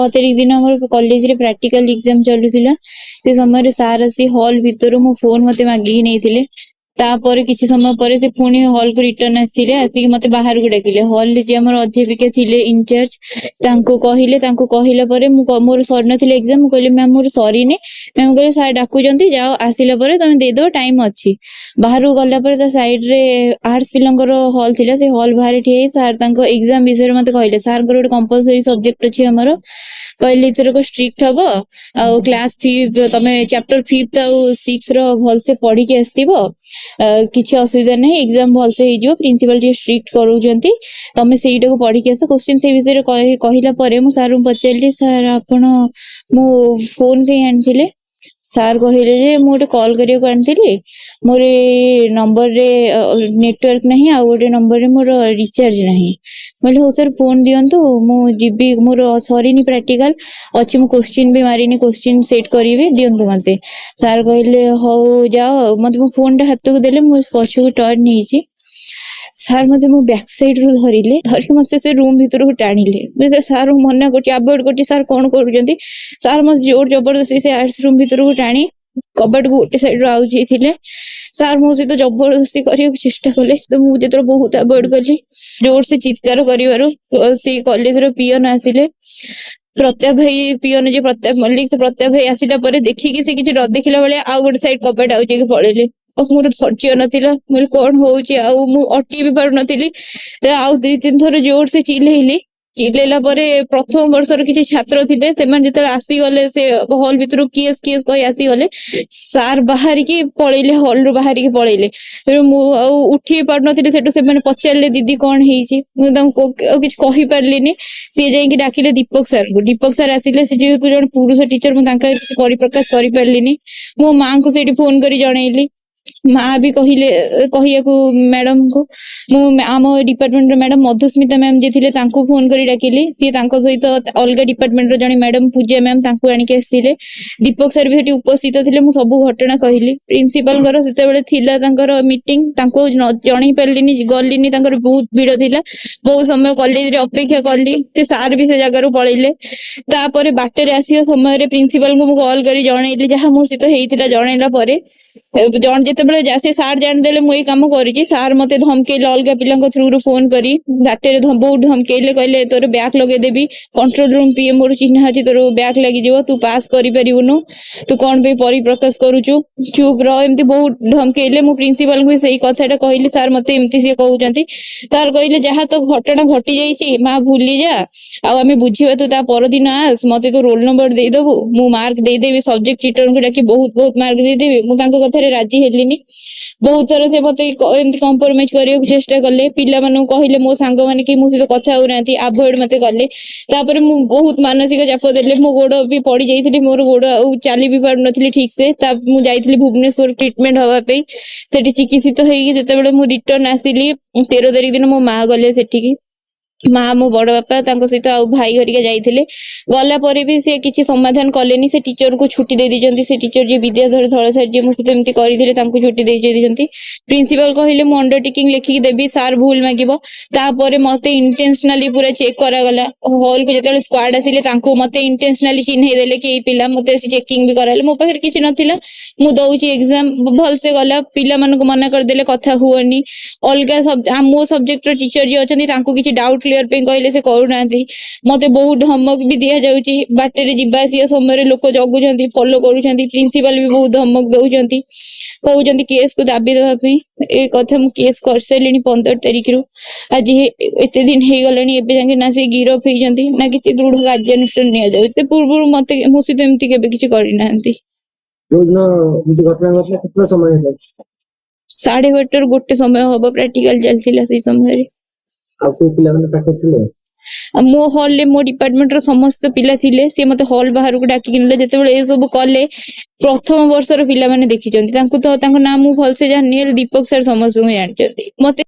तारीख दिन हमर कॉलेज रे प्रैक्टिकल एग्जाम चलुथिला से समय सार आसी हॉल भीतर मो फोन मते मागी नहीं तापर किसी समय पर से पुणी हॉल को रिटर्न आसिले आसिक मते बाहर को डाकिले हॉल जे हमर अध्यापिका थिले इंचार्ज तांको कहिला परे मोर सर नथिले एग्जाम मु कहले मैम मोर सरी ने मैम कहले सार डाकू जंती जाओ आसिला परे तमे दे दो टाइम अछि बाहर को गला परे ता साइड रे आर्ट्स पिलंकर हॉल थिला से हॉल बाहर ठिए सार तांको एग्जाम विषय मते कहले सार को कंपलसरी सब्जेक्ट अछि हमर कहले इतर को स्ट्रिक्ट हबो आ क्लास 5 तमे चैप्टर 5 आ 6 रो भल से पढ़ी के आस्तिबो किसी असुविधा नहीं एग्जाम भल से हो प्रिंसिपल टी स्ट्रिक्ट करूँ तमें से पढ़ी के आस क्वेश्चन से विषय कहला मु सार पचारि सार आपण मो फोन कहीं आनी सार कहले जे मु गोटे कॉल करिया को आनी मोर नंबर रे नेटवर्क नहीं आ गोटे नंबर रे मोर रिचार्ज नहीं बोले हो सर फोन दियंतु मु जीबी मोर सरीनी प्रैक्टिकल अच्छी मु क्वेश्चन भी मारिनी क्वेश्चन सेट करी दियंतु मते सार कहले हो जाओ मत मो फोन टा हाथ को देले मु पछ को टर्न नहीं सार मते मो बैक साइड रू धरिले धरिक मते से रूम भीतर को टाणिले सार मना करछि अवॉइड करछि सार कोन करूजंती सार मते जोर जबरदस्ती से आर्ट्स रूम भीतर को टाणी कबड को गोटे साइड आउ जाइथिले सार मो सहित जबरदस्ती करियो चेष्टा कले तो मु जेतर बहुत अवॉइड करली जोर से चित्कार करिवारु से कॉलेज रो पियन आसिले प्रताप भाई पियन जे प्रताप मल्लिक से प्रताप भाई आसिला परे देखि कि से किछ न देखिला बेले आ गोटे साइड कबड आउ जे पळेले मोर धैर्य नथिला मोर कोन होउची आ मु अटकी भी पार नथिली आ 2-3 थर जोर से चिल्लेला परे प्रथम वर्षर किछि छात्र थिले सेमान जेतर आसी गले से हॉल भीतर केस कहि आसी गले सार बाहर की पळेले हॉल रो बाहर की पळेले मु उठी पार नथिले सेटो से माने पचारले दीदी कोन हेइची मु तांको किछ कहि पारलिनी से जाई कि डाकिले दीपक सर आसिले से जेतु जण पुरुष टीचर मु तांका परिप्रकाश करि पारलिनी मो मां को सेठी फोन करी जणैली माँ भी कहिया को मैडम को आम डिपार्टमेंट मैडम मधुस्मिता मैम जी थे फोन कर डाकिली सी सहित अलग डिपार्टमेंट जड़े मैडम पूजा मैम आनिक आसते दीपक सर भी उपस्थित थे मुझे सब घटना कहली प्रिंसिपल से मीटिंग जन पारे गलिनी बहुत भीड़ थी बहुत समय कॉलेज रे अपेक्षा कली सार भी से जगार पलैले तापर बाटर आसा समय प्रिंसिपल को कॉल कर जनइली जहाँ मो सहित होता जनइला जन जिते से सार जानदे मुझे काम करी सार मत धमकेले अलग पिला थ्रु फोन करी बाटे बहुत धमकेले कहले तोर बैक लगे देवी कंट्रोल रूम पीए मोर चिन्ह अच्छी तोर बैक लगी तू पास करूँ तू कौन पे परिप्रकाश करुचु चुप रह एमती बहुत धमकेले मु प्रिंसिपल को सही कथाटा कहली सार मत एमती सी कहते सार कहले जहाँ तो घटना घटी जाइए माँ भूली जा आम बुझा तू ता परदिन आस मत तो रोल नंबर देदेबू मु मार्क देदेवी सब्जेक्ट टीचर को डाकी बहुत मार्क देदेवी मुझे कथार राजी हेलिनी बहुत थर से मत कंप्रोमाइज करने चेष्टा कले पिला कहले मो सांग मैंने कि मो सहित कथा होना अवॉइड मत कले तापर मु बहुत मानसिक चाप देले मो गोड़ भी पड़ जाइए मोर गोड़ चली भी पार नी ठीक से मुझे भुवनेश्वर ट्रिटमेंट हवाई से चिकित्सित होते मु रिटर्न आसिली 13 तारीख दिन मो माँ गले सेठी माँ मो बड़ बापा सहित आ भाई घरिका जाइए गला पर भी सी किसी समाधान कलेनी से टीचर को छुट्टी दे दी से टीचर जी विद्याधर धड़ सर जी मुझे एमती करते छुट्टी दे प्रिंसिपल कहले मु अंडरटेकिंग लिखिकी देवी सार भूल मागिबो तापर मते इंटेंशनली पूरा चेक करागला हॉल को जतले स्क्वाड आसिले मते इंटेंशनली चिन्है देले कि पिला मते चेकिंग भी कराले मो पाखर किछि नथिला मु दउची एग्जाम भल से गला पिला मन को मना कर देले कथा हुअनी अलगा सब मो सब्जेक्ट टीचर जी अछंती तांको किछि डाउट क्लियर पे कहले से करूना मत बहुत धमक भी दि जाउची बाटे जीवासी समय लोक जगुंट फॉलो करुँच प्रिंसिपल भी बहुत धमक दौरान कहते केस को दाबी देवाई ए कथा मु केस कर सारे 15 तारीख रु आज एत दिन हो गलानी ना से गिरफ होती ना किसी दृढ़ कार्यानुष्ठान नि पूर्व मत मो सहित एमती केबे किछि करना 8:30 गोटे समय हम प्रैक्टिकल चलता से समय मो हॉल ले मो डिपार्टमेंट रो समस्त पिला थिले से मते हॉल बाहर को डाकी नेले जेतेबेले ए सब कले प्रथम वर्ष रो पिला माने देखि चंती तांको तो तांको नाम मु भल से जानि दीपक सर समस्त को जानचंती मते